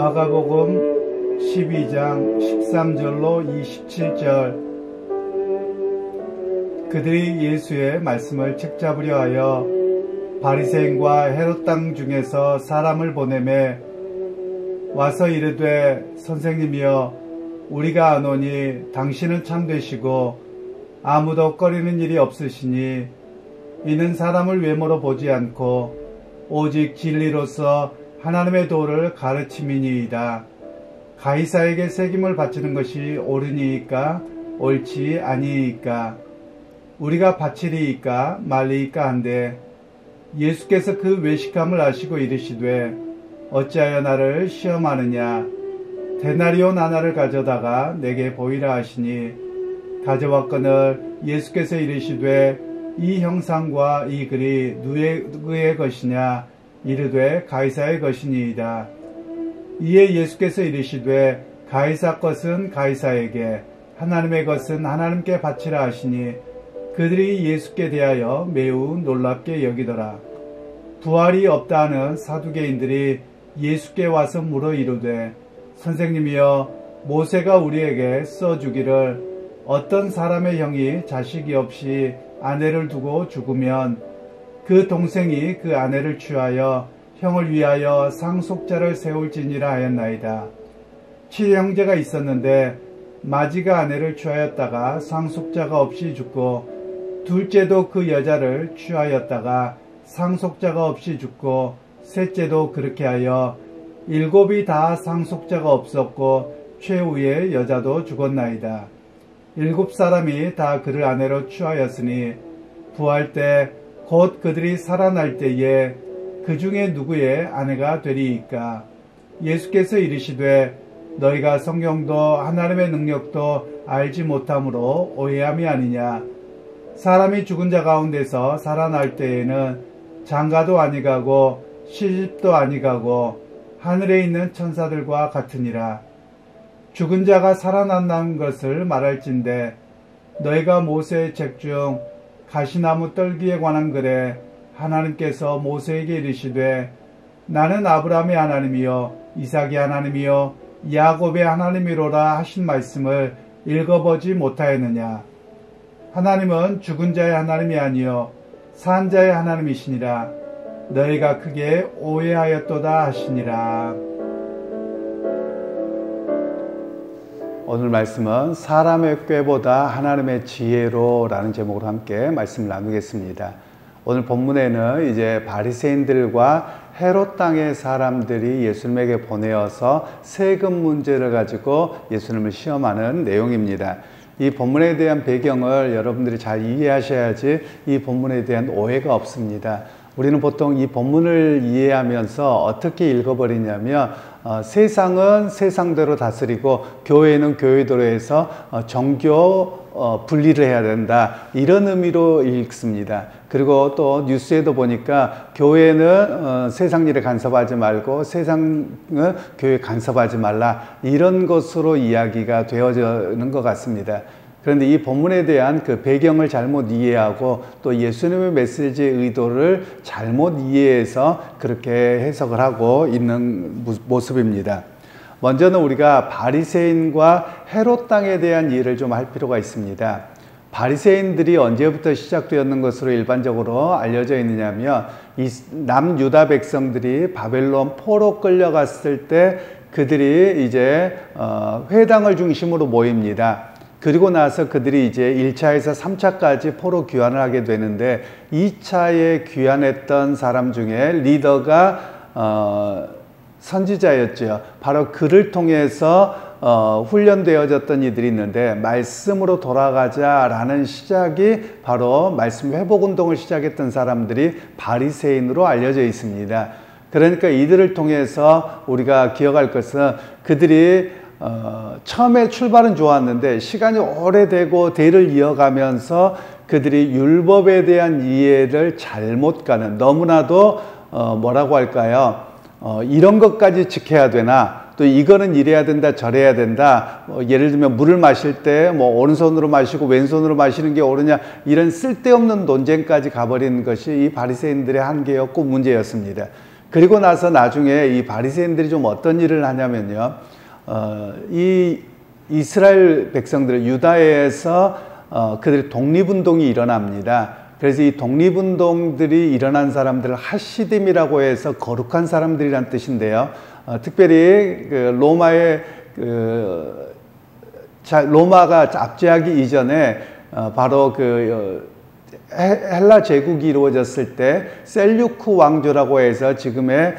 마가복음 12장 13절로 27절. 그들이 예수의 말씀을 책잡으려 하여 바리새인과 헤롯 땅 중에서 사람을 보내매 와서 이르되, 선생님이여, 우리가 아노니 당신은 참되시고 아무도 꺼리는 일이 없으시니 이는 사람을 외모로 보지 않고 오직 진리로서 하나님의 도를 가르침이니이다. 가이사에게 책임을 바치는 것이 옳으니이까 옳지 아니이까? 우리가 바치리이까 말리이까 한데, 예수께서 그 외식함을 아시고 이르시되, 어찌하여 나를 시험하느냐? 데나리온 하나를 가져다가 내게 보이라 하시니 가져왔거늘 예수께서 이르시되, 이 형상과 이 글이 누구의 것이냐? 이르되 가이사의 것이니이다. 이에 예수께서 이르시되, 가이사 것은 가이사에게, 하나님의 것은 하나님께 바치라 하시니 그들이 예수께 대하여 매우 놀랍게 여기더라. 부활이 없다는 사두개인들이 예수께 와서 물어 이르되, 선생님이여, 모세가 우리에게 써주기를 어떤 사람의 형이 자식이 없이 아내를 두고 죽으면 그 동생이 그 아내를 취하여 형을 위하여 상속자를 세울지니라 하였나이다. 칠형제가 있었는데 마지가 아내를 취하였다가 상속자가 없이 죽고, 둘째도 그 여자를 취하였다가 상속자가 없이 죽고, 셋째도 그렇게 하여 일곱이 다 상속자가 없었고 최후의 여자도 죽었나이다. 일곱 사람이 다 그를 아내로 취하였으니 부활 때 곧 그들이 살아날 때에 그 중에 누구의 아내가 되리이까? 예수께서 이르시되, 너희가 성경도 하나님의 능력도 알지 못함으로 오해함이 아니냐? 사람이 죽은 자 가운데서 살아날 때에는 장가도 아니가고 시집도 아니가고 하늘에 있는 천사들과 같으니라. 죽은 자가 살아난다는 것을 말할진대, 너희가 모세의 책 중 가시나무 떨기에 관한 글에 하나님께서 모세에게 이르시되, 나는 아브라함의 하나님이요 이삭의 하나님이요 야곱의 하나님이로라 하신 말씀을 읽어보지 못하였느냐? 하나님은 죽은 자의 하나님이 아니요 산 자의 하나님이시니라. 너희가 크게 오해하였도다 하시니라. 오늘 말씀은 사람의 꾀보다 하나님의 지혜로 라는 제목으로 함께 말씀을 나누겠습니다. 오늘 본문에는 이제 바리새인들과 헤롯 땅의 사람들이 예수님에게 보내어서 세금 문제를 가지고 예수님을 시험하는 내용입니다. 이 본문에 대한 배경을 여러분들이 잘 이해하셔야지 이 본문에 대한 오해가 없습니다. 우리는 보통 이 본문을 이해하면서 어떻게 읽어버리냐면, 세상은 세상대로 다스리고 교회는 교회대로 해서 정교 분리를 해야 된다, 이런 의미로 읽습니다. 그리고 또 뉴스에도 보니까 교회는 세상 일에 간섭하지 말고 세상은 교회에 간섭하지 말라, 이런 것으로 이야기가 되어지는 것 같습니다. 그런데 이 본문에 대한 그 배경을 잘못 이해하고 또 예수님의 메시지의 의도를 잘못 이해해서 그렇게 해석을 하고 있는 모습입니다. 먼저는 우리가 바리새인과 헤롯 땅에 대한 이해를 좀 할 필요가 있습니다. 바리새인들이 언제부터 시작되었는 것으로 일반적으로 알려져 있느냐면, 이 남유다 백성들이 바벨론 포로 끌려갔을 때 그들이 이제 회당을 중심으로 모입니다. 그리고 나서 그들이 이제 1차에서 3차까지 포로 귀환을 하게 되는데, 2차에 귀환했던 사람 중에 리더가 선지자였죠. 바로 그를 통해서 훈련되어졌던 이들이 있는데, 말씀으로 돌아가자라는 시작이 바로 말씀 회복운동을 시작했던 사람들이 바리새인으로 알려져 있습니다. 그러니까 이들을 통해서 우리가 기억할 것은, 그들이 처음에 출발은 좋았는데 시간이 오래되고 대를 이어가면서 그들이 율법에 대한 이해를 잘못 가는, 너무나도 뭐라고 할까요? 이런 것까지 지켜야 되나? 또 이거는 이래야 된다, 저래야 된다. 예를 들면 물을 마실 때 오른손으로 마시고 왼손으로 마시는 게 옳으냐, 이런 쓸데없는 논쟁까지 가버리는 것이 이 바리새인들의 한계였고 문제였습니다. 그리고 나서 나중에 이 바리새인들이 좀 어떤 일을 하냐면요. 이 이스라엘 백성들, 유다에서 그들의 독립운동이 일어납니다. 그래서 이 독립운동들이 일어난 사람들을 하시딤이라고 해서 거룩한 사람들이란 뜻인데요. 특별히 그 로마가 압제하기 이전에 바로 헬라 제국이 이루어졌을 때 셀류크 왕조라고 해서 지금의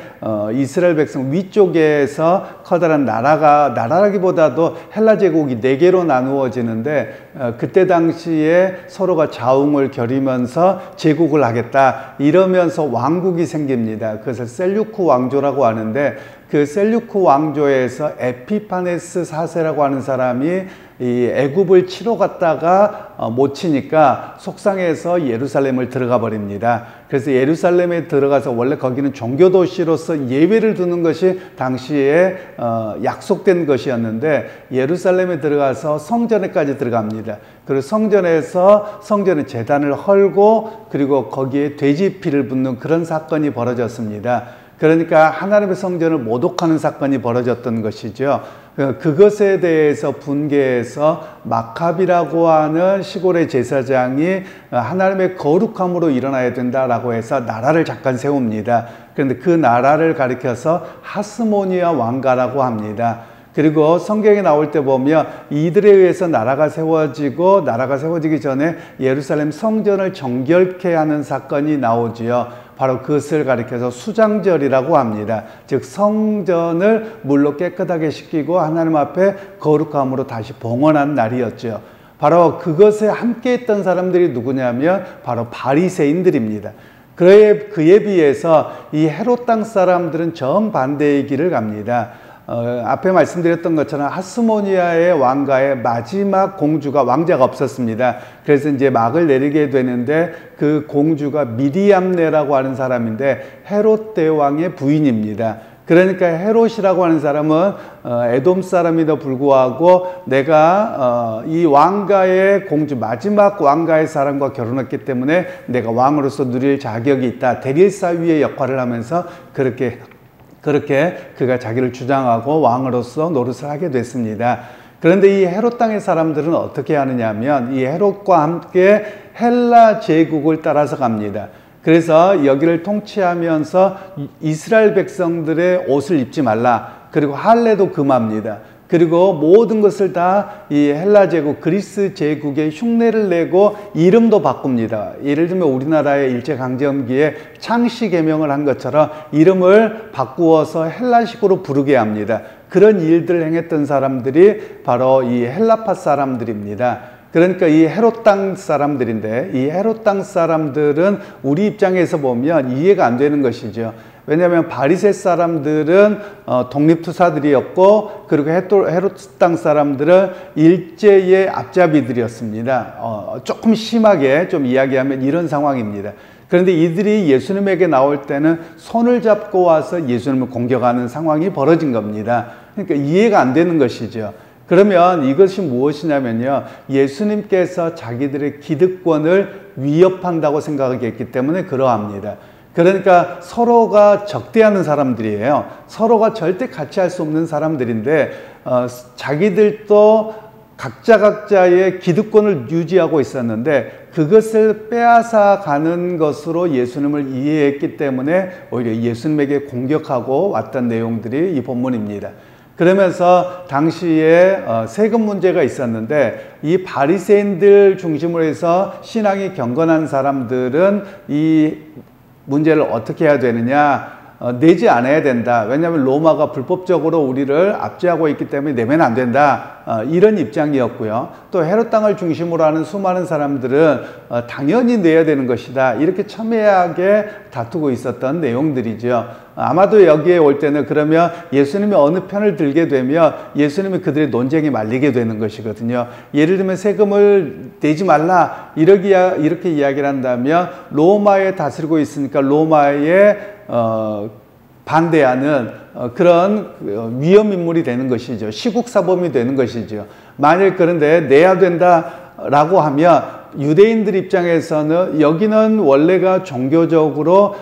이스라엘 백성 위쪽에서 커다란 나라라기보다도 헬라 제국이 4개로 나누어지는데 그때 당시에 서로가 자웅을 겨루면서 제국을 하겠다 이러면서 왕국이 생깁니다. 그것을 셀류크 왕조라고 하는데 그 셀류크 왕조에서 에피파네스 4세라고 하는 사람이 이 애굽을 치러 갔다가 못 치니까 속상해서 예루살렘을 들어가 버립니다. 그래서 예루살렘에 들어가서 원래 거기는 종교 도시로서 예외를 두는 것이 당시에 약속된 것이었는데 예루살렘에 들어가서 성전에까지 들어갑니다. 그리고 성전에 제단을 헐고 그리고 거기에 돼지 피를 붓는 그런 사건이 벌어졌습니다. 그러니까 하나님의 성전을 모독하는 사건이 벌어졌던 것이죠. 그것에 대해서 분개해서 마카비라고 하는 시골의 제사장이 하나님의 거룩함으로 일어나야 된다라고 해서 나라를 잠깐 세웁니다. 그런데 그 나라를 가리켜서 하스모니아 왕가라고 합니다. 그리고 성경에 나올 때 보면 이들에 의해서 나라가 세워지기 전에 예루살렘 성전을 정결케 하는 사건이 나오지요. 바로 그것을 가리켜서 수장절이라고 합니다. 즉 성전을 물로 깨끗하게 씻기고 하나님 앞에 거룩함으로 다시 봉헌한 날이었죠. 바로 그것에 함께했던 사람들이 누구냐면 바로 바리새인들입니다. 그에 비해서 이 헤롯 땅 사람들은 정반대의 길을 갑니다. 앞에 말씀드렸던 것처럼 하스모니아의 왕가의 마지막 공주가 왕자가 없었습니다. 그래서 이제 막을 내리게 되는데 그 공주가 미디암네라고 하는 사람인데 헤롯 대왕의 부인입니다. 그러니까 헤롯이라고 하는 사람은 에돔 사람에도 불구하고 내가 이 왕가의 공주 마지막 왕가의 사람과 결혼했기 때문에 내가 왕으로서 누릴 자격이 있다. 대릴사위의 역할을 하면서 그렇게 그가 자기를 주장하고 왕으로서 노릇을 하게 됐습니다. 그런데 이 헤롯 땅의 사람들은 어떻게 하느냐 하면 이 헤롯과 함께 헬라 제국을 따라서 갑니다. 그래서 여기를 통치하면서 이스라엘 백성들의 옷을 입지 말라. 그리고 할례도 금합니다. 그리고 모든 것을 다 이 헬라 제국, 그리스 제국의 흉내를 내고 이름도 바꿉니다. 예를 들면 우리나라의 일제강점기에 창씨 개명을 한 것처럼 이름을 바꾸어서 헬라식으로 부르게 합니다. 그런 일들을 행했던 사람들이 바로 이 헬라파 사람들입니다. 그러니까 이 헤롯 땅 사람들인데 이 헤롯 땅 사람들은 우리 입장에서 보면 이해가 안 되는 것이죠. 왜냐하면 바리새 사람들은 독립투사들이었고 그리고 헤롯 땅 사람들은 일제의 앞잡이들이었습니다. 조금 심하게 좀 이야기하면 이런 상황입니다. 그런데 이들이 예수님에게 나올 때는 손을 잡고 와서 예수님을 공격하는 상황이 벌어진 겁니다. 그러니까 이해가 안 되는 것이죠. 그러면 이것이 무엇이냐면요. 예수님께서 자기들의 기득권을 위협한다고 생각했기 때문에 그러합니다. 그러니까 서로가 적대하는 사람들이에요. 서로가 절대 같이 할 수 없는 사람들인데 자기들도 각자의 기득권을 유지하고 있었는데 그것을 빼앗아 가는 것으로 예수님을 이해했기 때문에 오히려 예수님에게 공격하고 왔던 내용들이 이 본문입니다. 그러면서 당시에 세금 문제가 있었는데 이 바리새인들 중심으로 해서 신앙이 경건한 사람들은 이 문제를 어떻게 해야 되느냐, 내지 않아야 된다. 왜냐하면 로마가 불법적으로 우리를 압제하고 있기 때문에 내면 안 된다. 이런 입장이었고요. 또 헤롯 땅을 중심으로 하는 수많은 사람들은 당연히 내야 되는 것이다. 이렇게 첨예하게 다투고 있었던 내용들이죠. 아마도 여기에 올 때는 그러면 예수님이 어느 편을 들게 되면 예수님이 그들의 논쟁에 말리게 되는 것이거든요. 예를 들면 세금을 내지 말라 이렇게 이야기를 한다면 로마에 다스리고 있으니까 로마에 반대하는 그런 위험 인물이 되는 것이죠. 시국사범이 되는 것이죠. 만일 그런데 내야 된다라고 하면 유대인들 입장에서는 여기는 원래가 종교적으로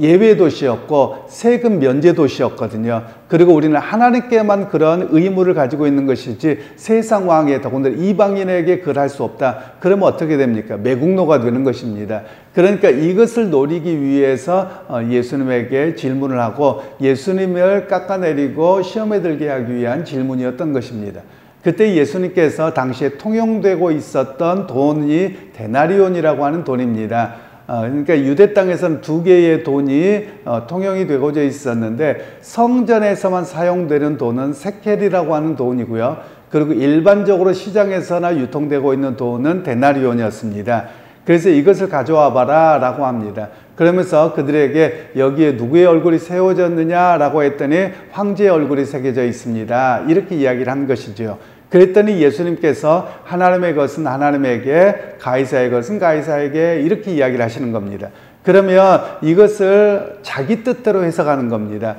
예외 도시였고 세금 면제 도시였거든요. 그리고 우리는 하나님께만 그런 의무를 가지고 있는 것이지 세상 왕에 더군다나 이방인에게 그럴 수 없다. 그러면 어떻게 됩니까? 매국노가 되는 것입니다. 그러니까 이것을 노리기 위해서 예수님에게 질문을 하고 예수님을 깎아내리고 시험에 들게 하기 위한 질문이었던 것입니다. 그때 예수님께서 당시에 통용되고 있었던 돈이 데나리온이라고 하는 돈입니다. 그러니까 유대 땅에서는 두 개의 돈이 통용이 되고자 있었는데 성전에서만 사용되는 돈은 세켈이라고 하는 돈이고요. 그리고 일반적으로 시장에서나 유통되고 있는 돈은 데나리온이었습니다. 그래서 이것을 가져와 봐라 라고 합니다. 그러면서 그들에게 여기에 누구의 얼굴이 세워졌느냐 라고 했더니 황제의 얼굴이 새겨져 있습니다. 이렇게 이야기를 한 것이죠. 그랬더니 예수님께서 하나님의 것은 하나님에게, 가이사의 것은 가이사에게 이렇게 이야기를 하시는 겁니다. 그러면 이것을 자기 뜻대로 해석하는 겁니다.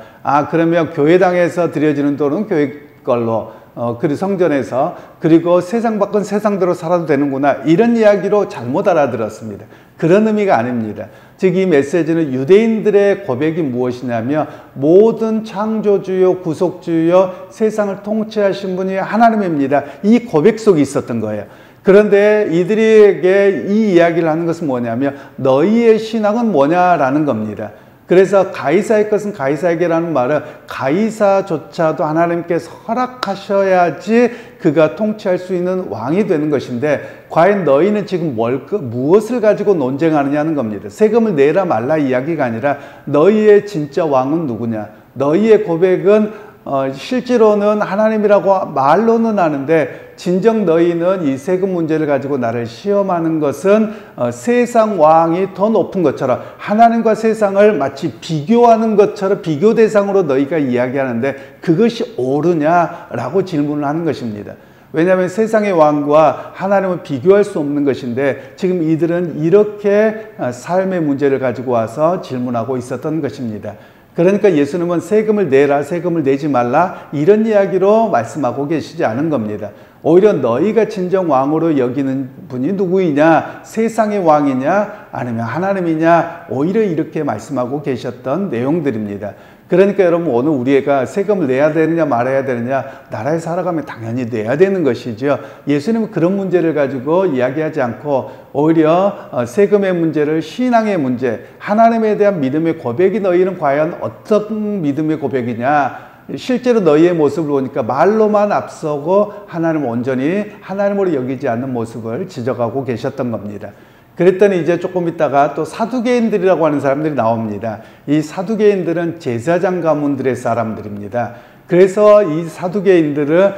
그러면 교회당에서 드려지는 돈은 교회 걸로, 그리고 성전에서, 그리고 세상 밖은 세상대로 살아도 되는구나, 이런 이야기로 잘못 알아들었습니다. 그런 의미가 아닙니다. 즉 이 메시지는 유대인들의 고백이 무엇이냐면 모든 창조주요 구속주요 세상을 통치하신 분이 하나님입니다. 이 고백 속에 있었던 거예요. 그런데 이들에게 이 이야기를 하는 것은 뭐냐면 너희의 신앙은 뭐냐라는 겁니다. 그래서 가이사의 것은 가이사에게라는 말은 가이사조차도 하나님께서 허락하셔야지 그가 통치할 수 있는 왕이 되는 것인데 과연 너희는 지금 무엇을 가지고 논쟁하느냐는 겁니다. 세금을 내라 말라 이야기가 아니라 너희의 진짜 왕은 누구냐. 너희의 고백은 실제로는 하나님이라고 말로는 하는데 진정 너희는 이 세금 문제를 가지고 나를 시험하는 것은 세상 왕이 더 높은 것처럼 하나님과 세상을 마치 비교하는 것처럼 비교 대상으로 너희가 이야기하는데 그것이 옳으냐라고 질문을 하는 것입니다. 왜냐하면 세상의 왕과 하나님은 비교할 수 없는 것인데 지금 이들은 이렇게 삶의 문제를 가지고 와서 질문하고 있었던 것입니다. 그러니까 예수님은 세금을 내라, 세금을 내지 말라 이런 이야기로 말씀하고 계시지 않은 겁니다. 오히려 너희가 진정 왕으로 여기는 분이 누구이냐, 세상의 왕이냐 아니면 하나님이냐, 오히려 이렇게 말씀하고 계셨던 내용들입니다. 그러니까 여러분 오늘 우리가 세금을 내야 되느냐 말아야 되느냐, 나라에 살아가면 당연히 내야 되는 것이죠. 예수님은 그런 문제를 가지고 이야기하지 않고 오히려 세금의 문제를 신앙의 문제, 하나님에 대한 믿음의 고백이 너희는 과연 어떤 믿음의 고백이냐, 실제로 너희의 모습을 보니까 말로만 앞서고 하나님을 온전히 하나님으로 여기지 않는 모습을 지적하고 계셨던 겁니다. 그랬더니 이제 조금 있다가 또 사두개인들이라고 하는 사람들이 나옵니다. 이 사두개인들은 제사장 가문들의 사람들입니다. 그래서 이 사두개인들은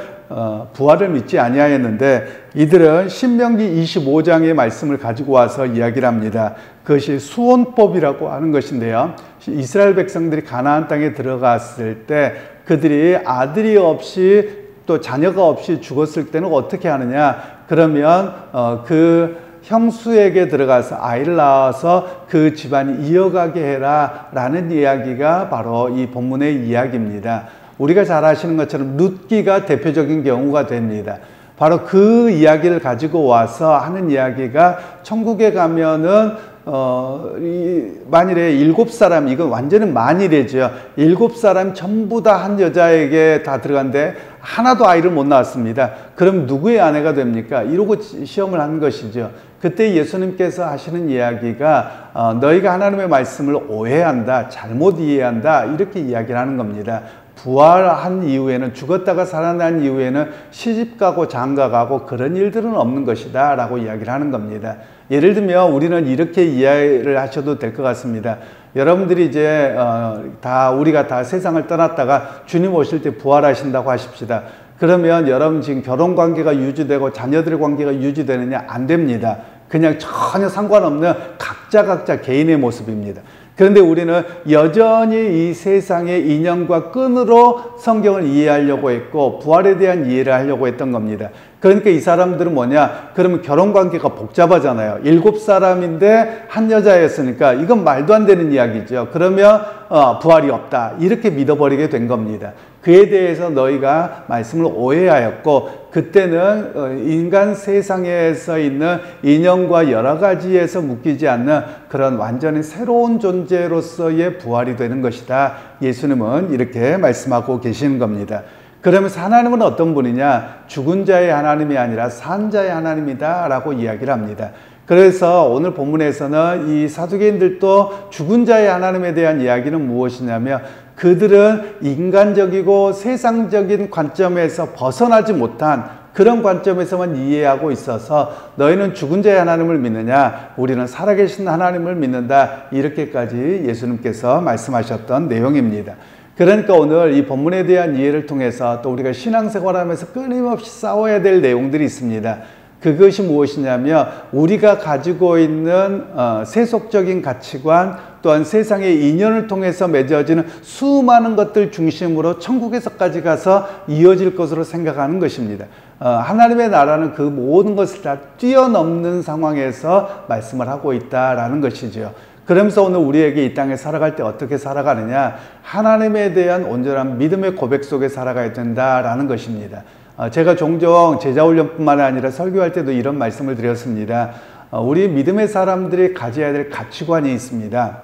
부활을 믿지 아니하였는데 이들은 신명기 25장의 말씀을 가지고 와서 이야기를 합니다. 그것이 수원법이라고 하는 것인데요. 이스라엘 백성들이 가나안 땅에 들어갔을 때 그들이 아들이 없이 또 자녀가 없이 죽었을 때는 어떻게 하느냐, 그러면 그 형수에게 들어가서 아이를 낳아서 그 집안이 이어가게 해라 라는 이야기가 바로 이 본문의 이야기입니다. 우리가 잘 아시는 것처럼 룻기가 대표적인 경우가 됩니다. 바로 그 이야기를 가지고 와서 하는 이야기가 천국에 가면은 만일에 7사람, 이건 완전히 만일이죠. 7사람 전부 다 한 여자에게 다 들어간데 하나도 아이를 못 낳았습니다. 그럼 누구의 아내가 됩니까? 이러고 시험을 하는 것이죠. 그때 예수님께서 하시는 이야기가 너희가 하나님의 말씀을 오해한다, 잘못 이해한다, 이렇게 이야기를 하는 겁니다. 부활한 이후에는, 죽었다가 살아난 이후에는 시집가고 장가가고 그런 일들은 없는 것이다 라고 이야기를 하는 겁니다. 예를 들면 우리는 이렇게 이해를 하셔도 될 것 같습니다. 여러분들이 이제 우리가 다 세상을 떠났다가 주님 오실 때 부활하신다고 하십시다. 그러면 여러분 지금 결혼 관계가 유지되고 자녀들의 관계가 유지되느냐? 안 됩니다. 그냥 전혀 상관없는 각자 개인의 모습입니다. 그런데 우리는 여전히 이 세상의 인연과 끈으로 성경을 이해하려고 했고 부활에 대한 이해를 하려고 했던 겁니다. 그러니까 이 사람들은 뭐냐? 그러면 결혼 관계가 복잡하잖아요. 7사람인데 한 여자였으니까 이건 말도 안 되는 이야기죠. 그러면 부활이 없다. 이렇게 믿어버리게 된 겁니다. 그에 대해서 너희가 말씀을 오해하였고, 그때는 인간 세상에서 있는 인연과 여러 가지에서 묶이지 않는 그런 완전히 새로운 존재로서의 부활이 되는 것이다. 예수님은 이렇게 말씀하고 계시는 겁니다. 그러면서 하나님은 어떤 분이냐? 죽은 자의 하나님이 아니라 산 자의 하나님이다 라고 이야기를 합니다. 그래서 오늘 본문에서는 이 사두개인들도 죽은 자의 하나님에 대한 이야기는 무엇이냐면, 그들은 인간적이고 세상적인 관점에서 벗어나지 못한 그런 관점에서만 이해하고 있어서 너희는 죽은 자의 하나님을 믿느냐? 우리는 살아계신 하나님을 믿는다. 이렇게까지 예수님께서 말씀하셨던 내용입니다. 그러니까 오늘 이 본문에 대한 이해를 통해서 또 우리가 신앙생활하면서 끊임없이 싸워야 될 내용들이 있습니다. 그것이 무엇이냐면, 우리가 가지고 있는 세속적인 가치관, 또한 세상의 인연을 통해서 맺어지는 수많은 것들 중심으로 천국에서까지 가서 이어질 것으로 생각하는 것입니다. 하나님의 나라는 그 모든 것을 다 뛰어넘는 상황에서 말씀을 하고 있다라는 것이죠. 그러면서 오늘 우리에게 이 땅에 살아갈 때 어떻게 살아가느냐? 하나님에 대한 온전한 믿음의 고백 속에 살아가야 된다라는 것입니다. 제가 종종 제자훈련뿐만 아니라 설교할 때도 이런 말씀을 드렸습니다. 우리 믿음의 사람들이 가져야 될 가치관이 있습니다.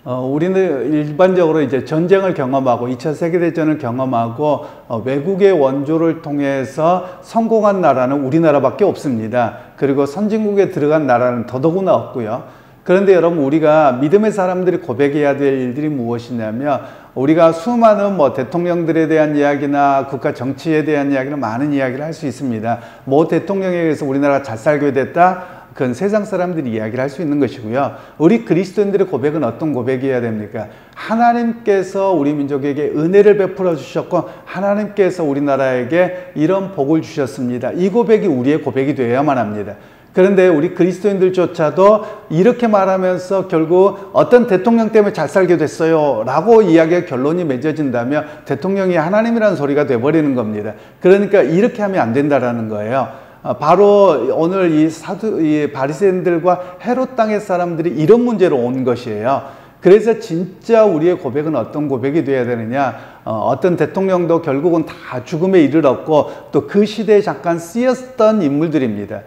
우리는 일반적으로 이제 전쟁을 경험하고 2차 세계대전을 경험하고 외국의 원조를 통해서 성공한 나라는 우리나라밖에 없습니다. 그리고 선진국에 들어간 나라는 더더구나 없고요. 그런데 여러분, 우리가 믿음의 사람들이 고백해야 될 일들이 무엇이냐면, 우리가 수많은 대통령들에 대한 이야기나 국가 정치에 대한 이야기나 많은 이야기를 할 수 있습니다. 모 대통령에 의해서 우리나라가 잘 살게 됐다. 그건 세상 사람들이 이야기를 할 수 있는 것이고요. 우리 그리스도인들의 고백은 어떤 고백이어야 됩니까? 하나님께서 우리 민족에게 은혜를 베풀어 주셨고, 하나님께서 우리나라에게 이런 복을 주셨습니다. 이 고백이 우리의 고백이 되어야만 합니다. 그런데 우리 그리스도인들조차도 이렇게 말하면서 결국 어떤 대통령 때문에 잘 살게 됐어요 라고 이야기의 결론이 맺어진다면 대통령이 하나님이라는 소리가 돼버리는 겁니다. 그러니까 이렇게 하면 안 된다라는 거예요. 바로 오늘 이 바리새인들과 헤롯 땅의 사람들이 이런 문제로 온 것이에요. 그래서 진짜 우리의 고백은 어떤 고백이 되어야 되느냐? 어떤 대통령도 결국은 다 죽음에 이르렀고 또 그 시대에 잠깐 쓰였던 인물들입니다.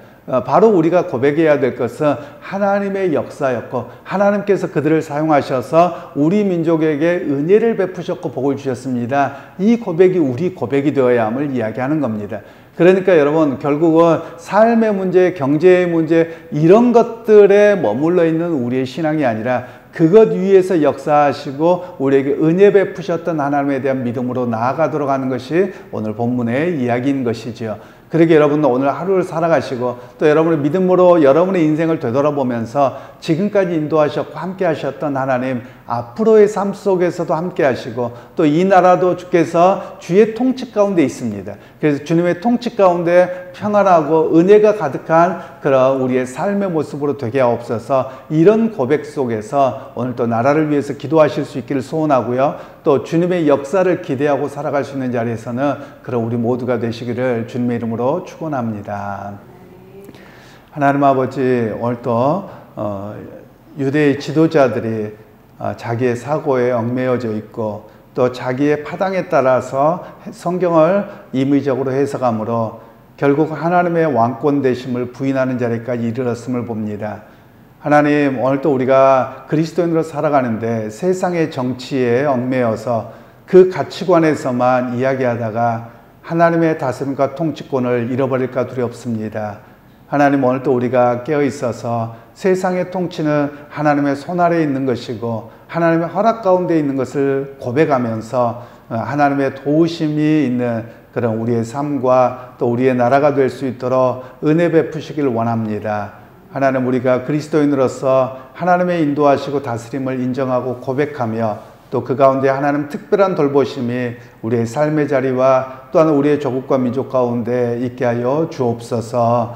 바로 우리가 고백해야 될 것은 하나님의 역사였고, 하나님께서 그들을 사용하셔서 우리 민족에게 은혜를 베푸셨고 복을 주셨습니다. 이 고백이 우리 고백이 되어야 함을 이야기하는 겁니다. 그러니까 여러분, 결국은 삶의 문제, 경제의 문제, 이런 것들에 머물러 있는 우리의 신앙이 아니라 그것 위에서 역사하시고 우리에게 은혜 베푸셨던 하나님에 대한 믿음으로 나아가도록 하는 것이 오늘 본문의 이야기인 것이지요. 그러게 여러분, 오늘 하루를 살아가시고 또 여러분의 믿음으로 여러분의 인생을 되돌아보면서 지금까지 인도하셨고 함께 하셨던 하나님, 앞으로의 삶 속에서도 함께 하시고 또 이 나라도 주께서 주의 통치 가운데 있습니다. 그래서 주님의 통치 가운데 평안하고 은혜가 가득한 그런 우리의 삶의 모습으로 되게 하옵소서. 이런 고백 속에서 오늘 또 나라를 위해서 기도하실 수 있기를 소원하고요. 또 주님의 역사를 기대하고 살아갈 수 있는 자리에서는 그런 우리 모두가 되시기를 주님의 이름으로 축원합니다. 하나님 아버지, 오늘 또 유대의 지도자들이 자기의 사고에 얽매여져 있고 또 자기의 파당에 따라서 성경을 임의적으로 해석함으로 결국 하나님의 왕권 되심을 부인하는 자리까지 이르렀음을 봅니다. 하나님, 오늘 또 우리가 그리스도인으로 살아가는데 세상의 정치에 얽매여서 그 가치관에서만 이야기하다가 하나님의 다스림과 통치권을 잃어버릴까 두렵습니다. 하나님, 오늘 또 우리가 깨어 있어서 세상의 통치는 하나님의 손 아래에 있는 것이고 하나님의 허락 가운데 있는 것을 고백하면서 하나님의 도우심이 있는 그런 우리의 삶과 또 우리의 나라가 될 수 있도록 은혜 베푸시길 원합니다. 하나님, 우리가 그리스도인으로서 하나님의 인도하시고 다스림을 인정하고 고백하며 또 그 가운데 하나님 특별한 돌보심이 우리의 삶의 자리와 또한 우리의 조국과 민족 가운데 있게 하여 주옵소서.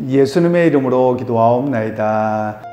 예수님의 이름으로 기도하옵나이다.